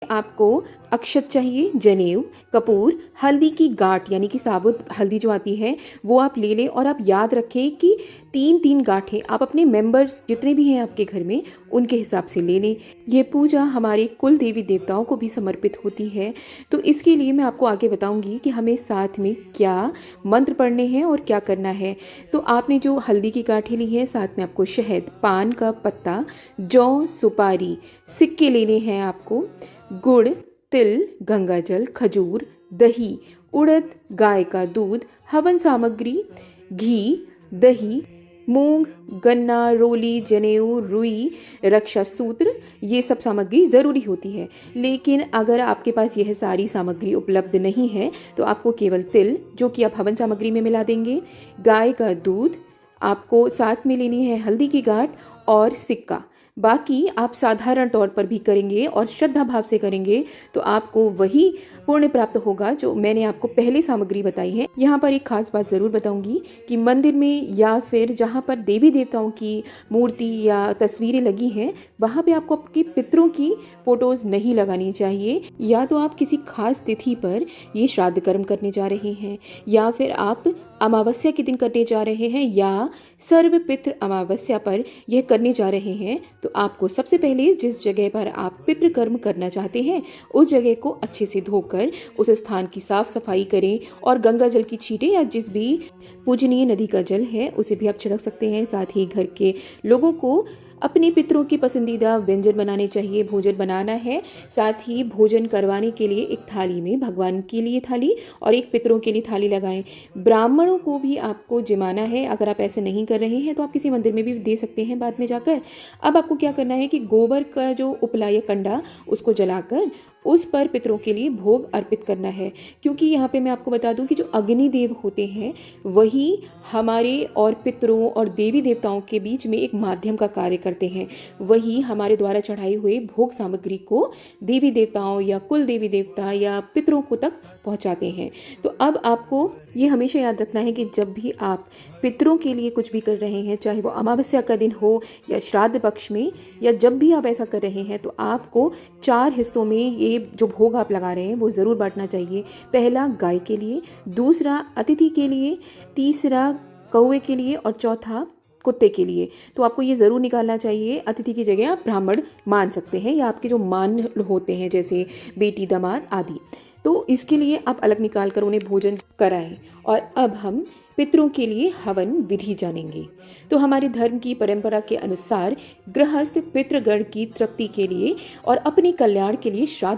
आपको अक्षत चाहिए, जनेऊ, कपूर, हल्दी की गांठ यानी कि साबुत हल्दी जो आती है वो आप ले लें। और आप याद रखें कि 3-3 गांठें आप अपने मेंबर्स जितने भी हैं आपके घर में उनके हिसाब से ले लें। ये पूजा हमारे कुल देवी देवताओं को भी समर्पित होती है। तो इसके लिए मैं आपको आगे बताऊंगी कि हमें साथ में क्या मंत्र पढ़ने हैं और क्या करना है। तो आपने जो हल्दी की गांठें ली हैं, साथ में आपको शहद, पान का पत्ता, जौ, सुपारी, सिक्के लेने हैं आपको, गुड़, तिल, गंगाजल, खजूर, दही, उड़द, गाय का दूध, हवन सामग्री, घी, दही, मूंग, गन्ना, रोली, जनेऊ, रुई, रक्षा सूत्र, ये सब सामग्री ज़रूरी होती है। लेकिन अगर आपके पास यह सारी सामग्री उपलब्ध नहीं है तो आपको केवल तिल, जो कि आप हवन सामग्री में मिला देंगे, गाय का दूध, आपको साथ में लेनी है हल्दी की गांठ और सिक्का। बाकी आप साधारण तौर पर भी करेंगे और श्रद्धा भाव से करेंगे तो आपको वही पुण्य प्राप्त होगा जो मैंने आपको पहले सामग्री बताई है। यहाँ पर एक खास बात ज़रूर बताऊंगी कि मंदिर में या फिर जहाँ पर देवी देवताओं की मूर्ति या तस्वीरें लगी हैं वहाँ पे आपको आपके पितरों की फोटोज़ नहीं लगानी चाहिए। या तो आप किसी खास तिथि पर ये श्राद्ध कर्म करने जा रहे हैं, या फिर आप अमावस्या के दिन करने जा रहे हैं, या सर्व पितृ अमावस्या पर यह करने जा रहे हैं, तो आपको सबसे पहले जिस जगह पर आप पितृ कर्म करना चाहते हैं उस जगह को अच्छे से धोकर उस स्थान की साफ सफाई करें। और गंगा जल की छींटे या जिस भी पूजनीय नदी का जल है उसे भी आप छिड़क सकते हैं। साथ ही घर के लोगों को अपने पितरों की पसंदीदा व्यंजन बनाने चाहिए, भोजन बनाना है। साथ ही भोजन करवाने के लिए एक थाली में भगवान के लिए थाली और एक पितरों के लिए थाली लगाएं। ब्राह्मणों को भी आपको जिमाना है। अगर आप ऐसे नहीं कर रहे हैं तो आप किसी मंदिर में भी दे सकते हैं बाद में जाकर। अब आपको क्या करना है कि गोबर का जो उपला या कंडा उसको जलाकर उस पर पितरों के लिए भोग अर्पित करना है। क्योंकि यहाँ पे मैं आपको बता दूं कि जो अग्निदेव होते हैं वही हमारे और पितरों और देवी देवताओं के बीच में एक माध्यम का कार्य करते हैं। वही हमारे द्वारा चढ़ाई हुई भोग सामग्री को देवी देवताओं या कुल देवी देवता या पितरों को तक पहुँचाते हैं। तो अब आपको ये हमेशा याद रखना है कि जब भी आप पितरों के लिए कुछ भी कर रहे हैं, चाहे वो अमावस्या का दिन हो या श्राद्ध पक्ष में, या जब भी आप ऐसा कर रहे हैं तो आपको 4 हिस्सों में ये जो भोग आप लगा रहे हैं वो ज़रूर बांटना चाहिए। पहला गाय के लिए, दूसरा अतिथि के लिए, तीसरा कौवे के लिए और चौथा कुत्ते के लिए। तो आपको ये ज़रूर निकालना चाहिए। अतिथि की जगह आप ब्राह्मण मान सकते हैं या आपके जो मान होते हैं जैसे बेटी, दामाद आदि। तो इसके लिए आप अलग निकाल कर उन्हें भोजन कराएं। और अब हम पितरों के लिए हवन विधि जानेंगे। तो हमारे धर्म की परंपरा के अनुसार गृहस्थ पितृगण की तृप्ति के लिए और अपने कल्याण के लिए श्राद्ध